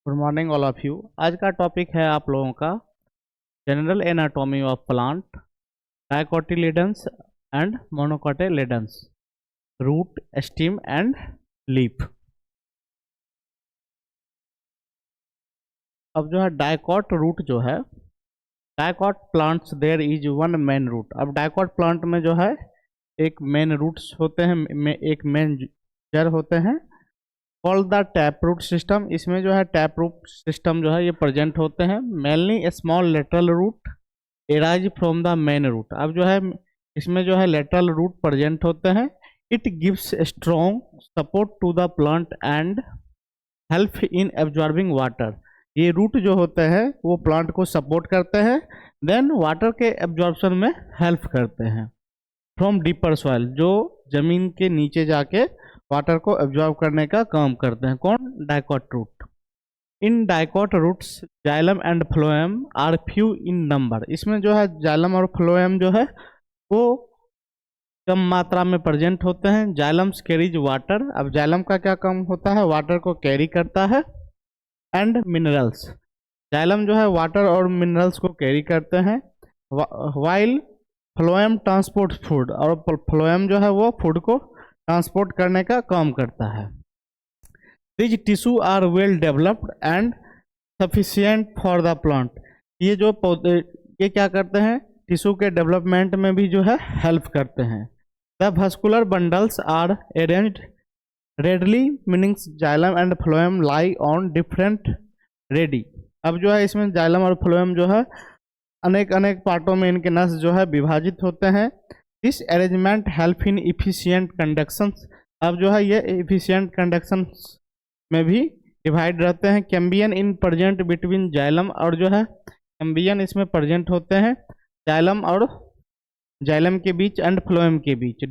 Good morning all of you. आज का topic है आप लोगों का general anatomy of plant, dicotyledons and monocotyledons, root, stem and leaf. अब जो है डाइकोट रूट जो है, dicot plants there is one main root. अब डाइकोट प्लांट में जो है एक मेन रूट्स होते हैं, एक मेन जड़ होते हैं, called the tap root system. इसमें जो है टैप रूट सिस्टम जो है ये प्रेजेंट होते हैं। Mainly small lateral root arise from the main root. अब जो है इसमें जो है लेटरल रूट प्रेजेंट होते हैं। It gives strong support to the plant and help in absorbing water. ये रूट जो होते हैं वो प्लांट को सपोर्ट करते हैं, देन वाटर के एब्जॉर्प्शन में हेल्प करते हैं फ्रॉम डीपर सॉइल, जो जमीन के नीचे जाके वाटर को एब्जॉर्ब करने का काम करते हैं। कौन? Dicot root. In dicot roots xylem and phloem are few in number. इसमें जो है जाइलम और फ्लोएम जो है वो कम मात्रा में प्रेजेंट होते हैं। जाइलम्स कैरीज वाटर। अब जाइलम का क्या काम होता है? वाटर को कैरी करता है। एंड मिनरल्स, जाइलम जो है वाटर और मिनरल्स को कैरी करते हैं, वाइल फ्लोएम ट्रांसपोर्ट फूड, और फ्लोएम जो है वो फूड को ट्रांसपोर्ट करने का काम करता है। This tissue are well developed and sufficient for the plant. ये जो पौधे ये क्या करते हैं? टिश्यू के डेवलपमेंट में भी जो है हेल्प करते हैं। The vascular bundles are arranged radially, meanings xylem and phloem lie on different radii. अब जो है इसमें जाइलम और फ्लोएम जो है अनेक अनेक पार्टों में इनके नस जो है विभाजित होते हैं। This arrangement help in efficient conduction. अब जो है ये इफिशियंट कंडक्शन में भी डिवाइड रहते हैं। Cambrian in present between xylem, और जो है कैम्बियन इसमें प्रेजेंट होते हैं जाइलम और जाइलम के बीच एंड फ्लोएम के बीच।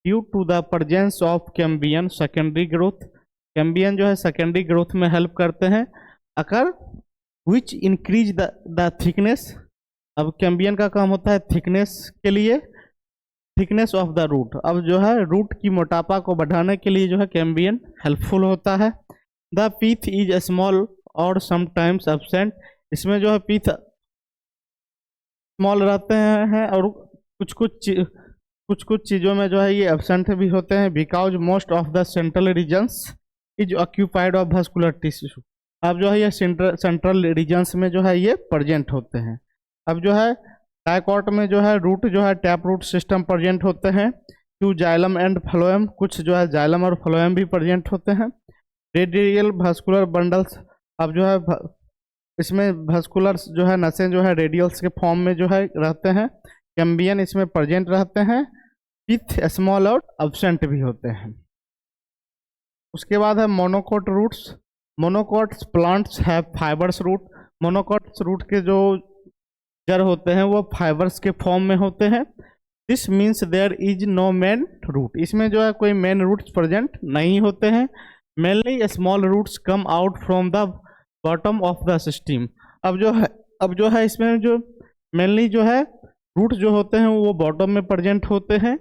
Due to the presence of cambium secondary growth. Cambium जो है सेकेंडरी ग्रोथ में हेल्प करते हैं occur which increase the thickness. अब कैम्बियन का काम होता है थिकनेस के लिए, थिकनेस ऑफ द रूट। अब जो है रूट की मोटापा को बढ़ाने के लिए जो है कैम्बियन हेल्पफुल होता है। द पीथ इज स्मॉल और समटाइम्स एब्सेंट। इसमें जो है पीथ स्मॉल रहते हैं और कुछ कुछ चीज़ों में जो है ये एब्सेंट भी होते हैं। Because most of the central regions is occupied of vascular tissue. अब जो है ये सेंट्रल रीजन्स में जो है ये प्रेजेंट होते हैं। अब जो है डाइकोट में जो है रूट जो है टैप रूट सिस्टम प्रेजेंट होते हैं। टू जाइलम एंड फ्लोएम, कुछ जो है जाइलम और फ्लोएम भी प्रेजेंट होते हैं। Radial vascular bundles. अब जो है इसमें vascular जो है नसें जो है रेडियल्स के फॉर्म में जो है रहते हैं। कैम्बियन इसमें प्रेजेंट रहते हैं। विथ स्मॉल और एब्सेंट भी होते हैं। उसके बाद है monocot roots. Monocots plants have fibres root. Monocots root के जो जड़ होते हैं वो फाइबर्स के फॉर्म में होते हैं। This means there is no main root. इसमें जो है कोई मेन रूट्स प्रेजेंट नहीं होते हैं। Mainly small roots come out from the bottom of the system. अब जो है इसमें जो मेनली जो है रूट जो होते हैं वो बॉटम में प्रेजेंट होते हैं।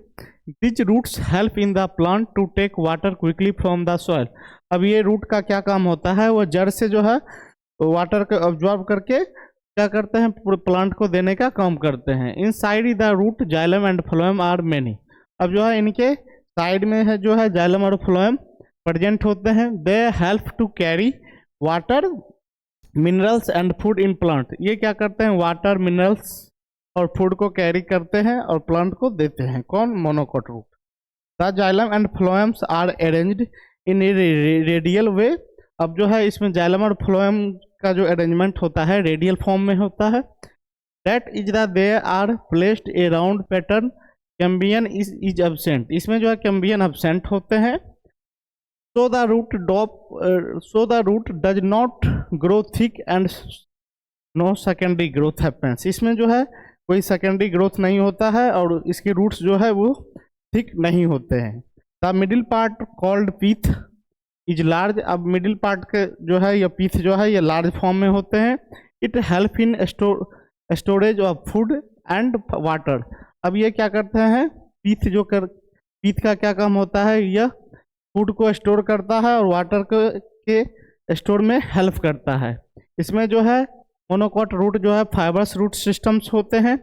This roots help in the plant to take water quickly from the soil. अब ये रूट का क्या काम होता है? वो जड़ से जो है वाटर को ऑब्जॉर्ब करके क्या करते हैं? प्लांट को देने का काम करते हैं। Inside the root xylem and phloem are many. अब जो है इनके साइड में है जो है जाइलम और फ्लोएम प्रेजेंट होते हैं। They help to carry water, minerals and food in plant. ये क्या करते हैं? वाटर, मिनरल्स और फूड को कैरी करते हैं और प्लांट को देते हैं। कौन? Monocot root. The xylem and phloems are arranged in radial way. अब जो है इसमें जाइलम और फ्लोएम का जो अरेंजमेंट होता है रेडियल फॉर्म में होता है। That is the they are placed a round pattern. Cambium is absent. इसमें जो है कैम्बियन एब्सेंट होते हैं। So the root does not grow thick and no secondary growth happens. इसमें जो है कोई सेकेंडरी ग्रोथ नहीं होता है और इसके रूट्स जो है वो थिक नहीं होते हैं। The middle part called pith is large. अब मिडिल पार्ट के जो है ये पीथ जो है ये लार्ज फॉर्म में होते हैं। It help in storage of food and water. अब ये क्या करते हैं? पीथ का क्या काम होता है? यह फूड को स्टोर करता है और वाटर के स्टोर में हेल्प करता है। इसमें जो है मोनोकॉट रूट जो है फाइबरस रूट सिस्टम्स होते हैं।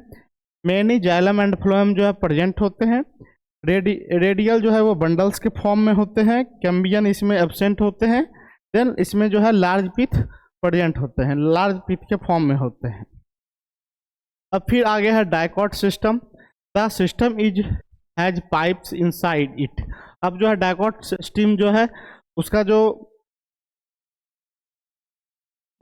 मेनी जाइलम एंड फ्लोएम जो है प्रेजेंट होते हैं। रेडियल जो है वो बंडल्स के फॉर्म में होते हैं। कैम्बियन इसमें एब्सेंट होते हैं। देन इसमें जो है लार्ज पिथ प्रेजेंट होते हैं, लार्ज पिथ के फॉर्म में होते हैं। अब फिर आगे है dicot system. The system is has pipes inside it. अब जो है डाइकॉट सिस्टम जो है उसका जो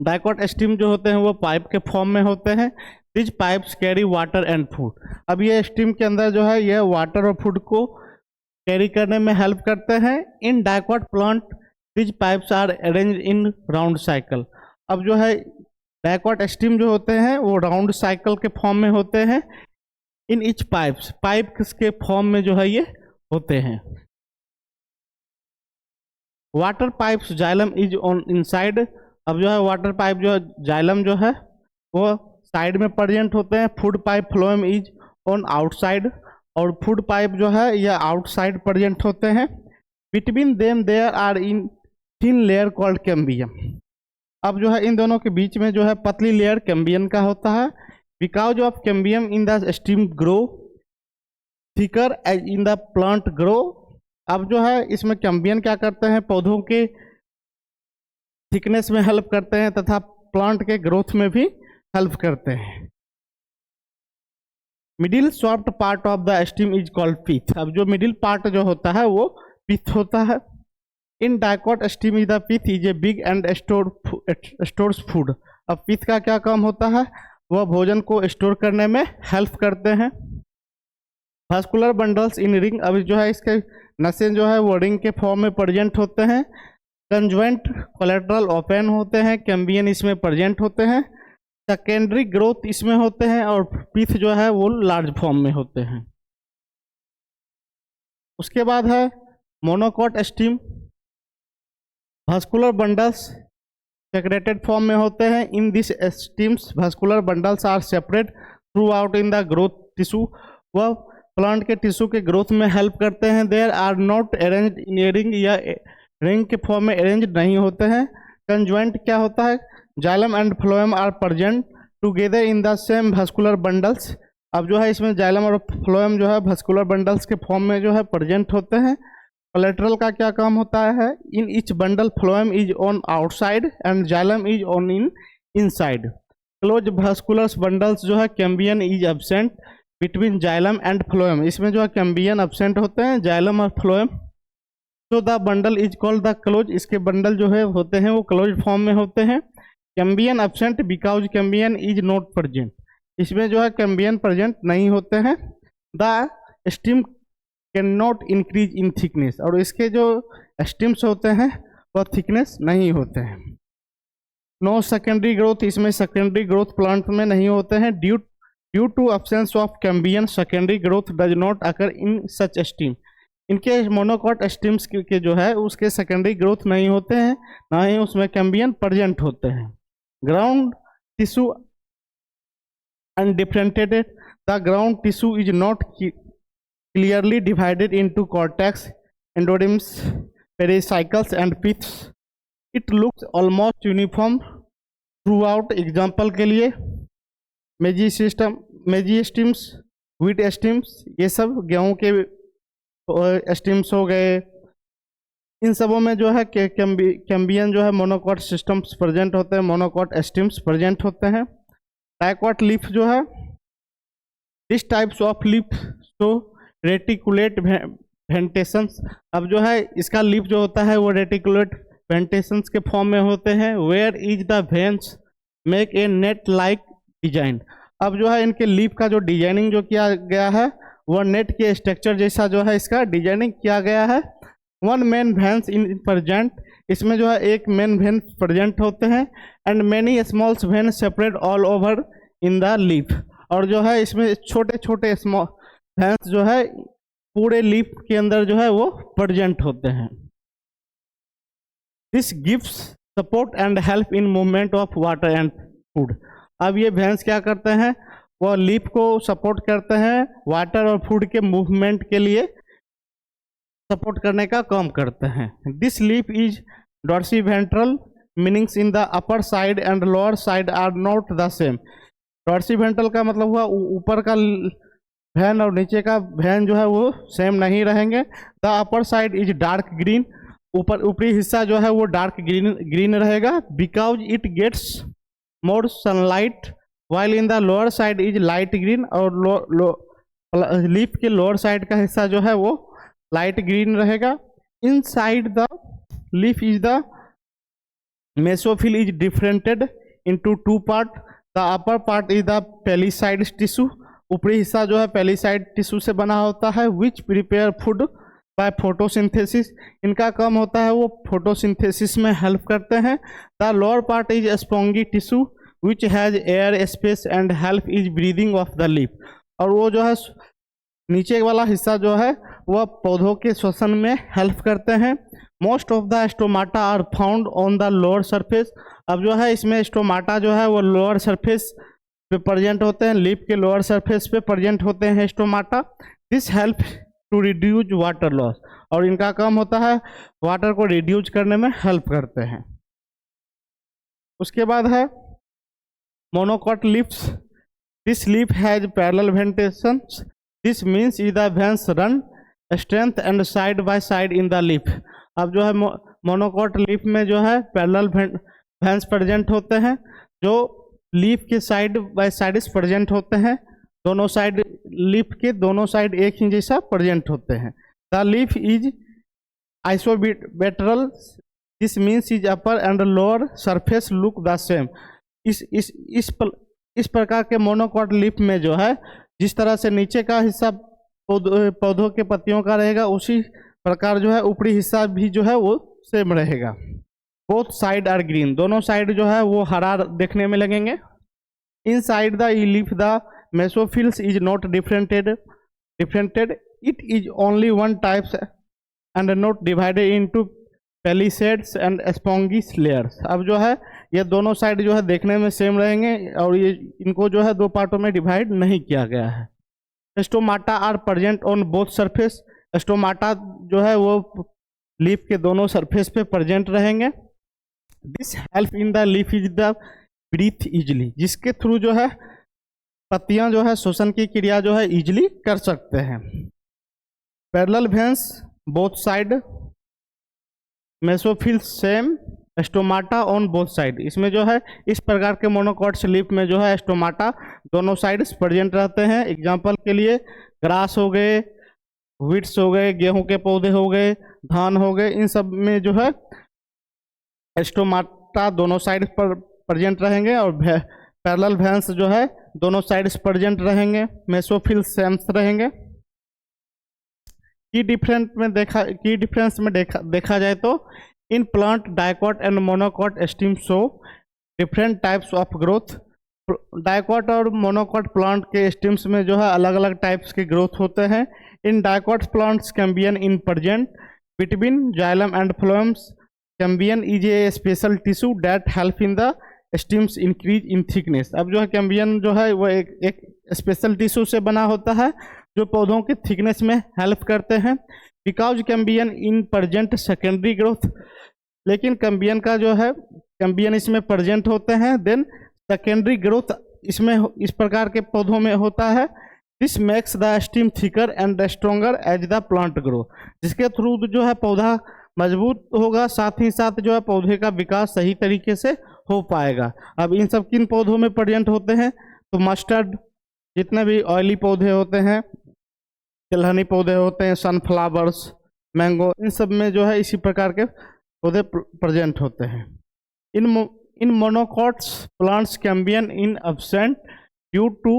डाइकॉट स्टीम जो होते हैं वो पाइप के फॉर्म में होते हैं। These pipes carry water and food. अब ये स्टीम के अंदर जो है ये वाटर और फूड को कैरी करने में हेल्प करते हैं। In dicot plant these pipes are arrange in round cycle. अब जो है डाइकॉट स्टीम जो होते हैं वो राउंड साइकिल के फॉर्म में होते हैं। इन इच पाइप्स, पाइप के फॉर्म में जो है ये होते हैं। Water pipes xylem is on inside. अब जो है वाटर पाइप जो जाइलम जो है वो साइड में प्रेजेंट होते हैं। Food pipe phloem is on outside, और फूड पाइप जो है यह आउटसाइड प्रेजेंट होते हैं। Between them there are in thin layer called cambium. अब जो है इन दोनों के बीच में जो है पतली लेयर कैम्बियन का होता है। Because of cambium in the stem grow thicker as in the plant grow. अब जो है इसमें कैम्बियन क्या करते हैं, पौधों के थिकनेस में हेल्प करते हैं तथा प्लांट के ग्रोथ में भी हेल्प करते हैं। Middle soft part of the stem is called pith. अब जो मिडिल पार्ट जो होता है वो पिथ होता है। In dicot stem is the pith is a big and stores food. अब पिथ का क्या काम होता है, वह भोजन को स्टोर करने में हेल्प करते हैं। Vascular bundles in ring. अब जो है इसके नसें जो है वो रिंग के फॉर्म में प्रेजेंट होते हैं। कंजुएंट कोलेट्रल ओपन होते हैं। कैम्बियन इसमें प्रेजेंट होते हैं। सेकेंडरी ग्रोथ इसमें होते हैं और पिथ जो है वो लार्ज फॉर्म में होते हैं। उसके बाद है monocot stem. Vascular bundles scattered form में होते हैं। In this stems vascular bundles are separate throughout in the growth tissue. वह प्लांट के टिश्यू के ग्रोथ में हेल्प करते हैं। There are not arranged in a ring, या रिंग के फॉर्म में अरेंज नहीं होते हैं। कंजुएंट क्या होता है, xylem and phloem are present together in the same vascular bundles. अब जो है इसमें जाइलम और फ्लोएम जो है वास्कुलर बंडल्स के फॉर्म में जो है प्रेजेंट होते हैं। कोलेट्रल का क्या काम होता है, in each bundle phloem is on outside and xylem is on inside. Close vascular bundles जो है Cambrian is absent between xylem and phloem. इसमें जो है कैम्बियन एब्सेंट होते हैं, जाइलम और फ्लोएम। तो the bundle is called the close. इसके बंडल जो है होते हैं वो क्लोज फॉर्म में होते हैं। Cambrian absent because Cambrian is not present. इसमें जो है कैम्बियन प्रेजेंट नहीं होते हैं। The steam can not increase in thickness. और इसके जो स्टीम्स होते हैं वह थिकनेस नहीं होते हैं। No secondary growth. इसमें सेकेंडरी ग्रोथ प्लांट में नहीं होते हैं। Due to absence of cambium secondary growth does not occur in such stem. इनके मोनोकॉट स्टीम्स के जो है उसके सेकेंडरी ग्रोथ नहीं होते हैं, ना ही उसमें कैम्बियन प्रेजेंट होते हैं। Ground tissue undifferentiated. The ground tissue is not clearly divided into cortex, endodermis, pericycles and piths. It looks almost uniform throughout. Example के लिए मेजिस्टीम्स, व्हीट स्टीम्स, ये सब गेहूं के स्टीम्स हो गए। इन सबों में जो है कैम्बियन जो है मोनोकॉट सिस्टम्स प्रेजेंट होते हैं, मोनोकॉट स्टीम्स प्रेजेंट होते हैं। डाइकॉट लीफ जो है, दिस टाइप्स ऑफ लीफ तो रेटिकुलेट वेंटेशंस। अब जो है इसका लीफ जो होता है वो रेटिकुलेट वेंटेशंस के फॉर्म में होते हैं। Where is the veins make a net like design. अब जो है इनके लीफ का जो डिजाइनिंग जो किया गया है वह नेट के स्ट्रक्चर जैसा जो है इसका डिजाइनिंग किया गया है। One main veins in present. इसमें जो है एक मेन वेन प्रेजेंट होते हैं। And many small when separate all over in the leaf. और जो है इसमें छोटे छोटे स्मॉल वेन्स जो है पूरे लीफ के अंदर जो है वो प्रेजेंट होते हैं। This gives support and help in movement of water and food. अब ये वेन्स क्या करते हैं, वो लीफ को सपोर्ट करते हैं, वाटर और फूड के मूवमेंट के लिए सपोर्ट करने का काम करते हैं। This leaf is dorsiventral meanings in the upper side and lower side are not the same. Dorsiventral का मतलब हुआ ऊपर का वैन और नीचे का वैन जो है वो सेम नहीं रहेंगे। The upper side is dark green, ऊपरी हिस्सा जो है वो डार्क ग्रीन रहेगा, because it gets more sunlight, while in the lower side is light green, और लीफ के लोअर साइड का हिस्सा जो है वो लाइट ग्रीन रहेगा। Inside the leaf is the mesophyll is differentiated into two part. The upper part is the palisade tissue, ऊपरी हिस्सा जो है पेलिसाइड टिश्यू से बना होता है, विच प्रिपेयर फूड बाय फोटोसिंथेसिस, इनका काम होता है वो फोटोसिंथेसिस में हेल्प करते हैं। The lower part is spongy tissue which has air space and help is breathing of the leaf, और वो जो है नीचे वाला हिस्सा जो है वह पौधों के श्वसन में हेल्प करते हैं। Most of the stomata are found on the lower surface, अब जो है इसमें स्टोमाटा जो है वो लोअर सरफेस पे प्रेजेंट होते हैं, लीफ के लोअर सरफेस पे प्रेजेंट होते हैं stomata. This help to reduce water loss, और इनका काम होता है वाटर को रिड्यूस करने में हेल्प करते हैं। उसके बाद है monocot leaves, this leaf has parallel venation, this means is the veins run strength and side by side in the leaf. अब जो है मोनोकॉट लीफ में जो है पैरेलल वेन्स प्रेजेंट होते हैं, जो लीफ के साइड बाय साइड प्रेजेंट होते हैं, दोनों साइड लीफ के दोनों साइड एक ही जैसा प्रेजेंट होते हैं। The leaf is isobilateral, this means is upper and lower surface look the same. इस प्रकार के मोनोकॉट लीफ में जो है जिस तरह से नीचे का हिस्सा पौधों के पत्तियों का रहेगा, उसी प्रकार जो है ऊपरी हिस्सा भी जो है वो सेम रहेगा। बोथ साइड आर ग्रीन, दोनों साइड जो है वो हरा देखने में लगेंगे। Inside the leaf the mesophylls is not differentiated, it is only one types and not divided into palisades and spongies layers. अब जो है ये दोनों साइड जो है देखने में सेम रहेंगे, और ये इनको जो है दो पार्टों में डिवाइड नहीं किया गया है। Stomata are present on both surface, stomata जो है वो लीफ के दोनों सरफेस पे प्रेजेंट रहेंगे। This help in the leaf is the breathe easily, जिसके थ्रू जो है पत्तियां जो है श्वसन की क्रिया जो है इजली कर सकते हैं। Parallel veins both side, mesophyll same, stomata on both side. इसमें जो है इस प्रकार के मोनोकॉट्स लीफ में जो है स्टोमाटा दोनों साइड प्रेजेंट रहते हैं। एग्जाम्पल के लिए ग्रास हो गए, वीट्स हो गए, गेहूं के पौधे हो गए, धान हो गए, इन सब में जो है स्टोमाटा दोनों साइड पर प्रेजेंट रहेंगे, और पैरेलल वेन्स जो है दोनों साइड प्रेजेंट रहेंगे, मेसोफिल सेम्स रहेंगे। की डिफरेंस में देखा जाए तो in plant dicot and monocot steam show different types of growth. Dicot और मोनोकॉट प्लांट के स्टीम्स में जो है अलग अलग टाइप्स के ग्रोथ होते हैं। In dicot plants cambium in present between xylem and phloems, Cambrian is a special tissue that help in the stems increase in thickness. अब जो है कैम्बियन जो है वो एक स्पेशल टिश्यू से बना होता है जो पौधों के थिकनेस में हेल्प करते हैं। Because Cambrian in present secondary growth, लेकिन कैम्बियन का जो है कैम्बियन इसमें प्रेजेंट होते हैं, देन सेकेंडरी ग्रोथ इसमें इस प्रकार के पौधों में होता है। This makes the stem thicker and stronger as the plant grow, जिसके थ्रू जो है पौधा मजबूत होगा, साथ ही साथ जो है पौधे का विकास सही तरीके से हो पाएगा। अब इन सब किन पौधों में प्रेजेंट होते हैं तो मस्टर्ड, जितने भी ऑयली पौधे होते हैं, तिलहनी पौधे होते हैं, सनफ्लावर्स, मैंगो, इन सब में जो है इसी प्रकार के पौधे प्रेजेंट होते हैं। In monocots plants cambium in absent due to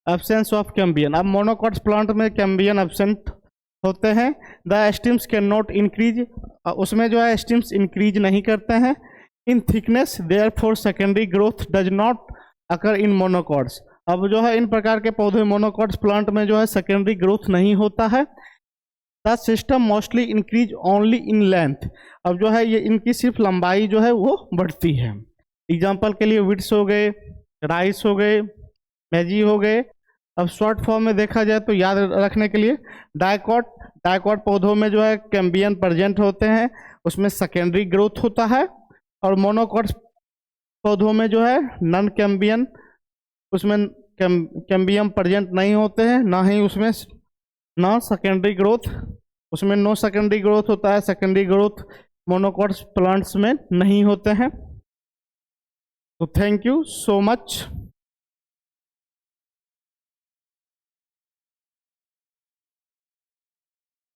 absence of cambium. अब मोनोकॉट्स प्लांट में कैम्बियन एब्सेंट होते हैं। The stems can not increase, उसमें जो है स्टीम्स इंक्रीज नहीं करते हैं। In thickness therefore secondary growth does not occur in monocots. अब जो है इन प्रकार के पौधे मोनोकॉट्स प्लांट में जो है सेकेंडरी ग्रोथ नहीं होता है। The system mostly increase only in length, अब जो है ये इनकी सिर्फ लंबाई जो है वो बढ़ती है। एग्जाम्पल के लिए विट्स हो गए, राइस हो गए, मैजी हो गए। अब शॉर्ट फॉर्म में देखा जाए तो याद रखने के लिए डाइकॉट पौधों में जो है कैम्बियन प्रेजेंट होते हैं, उसमें सेकेंडरी ग्रोथ होता है। और मोनोकॉट्स पौधों में जो है नॉन कैम्बियन, उसमें कैम्बियम प्रेजेंट नहीं होते हैं, ना ही उसमें ना सेकेंडरी ग्रोथ, उसमें नो सेकेंडरी ग्रोथ होता है, सेकेंडरी ग्रोथ मोनोकॉट्स प्लांट्स में नहीं होते हैं। तो थैंक यू सो मच।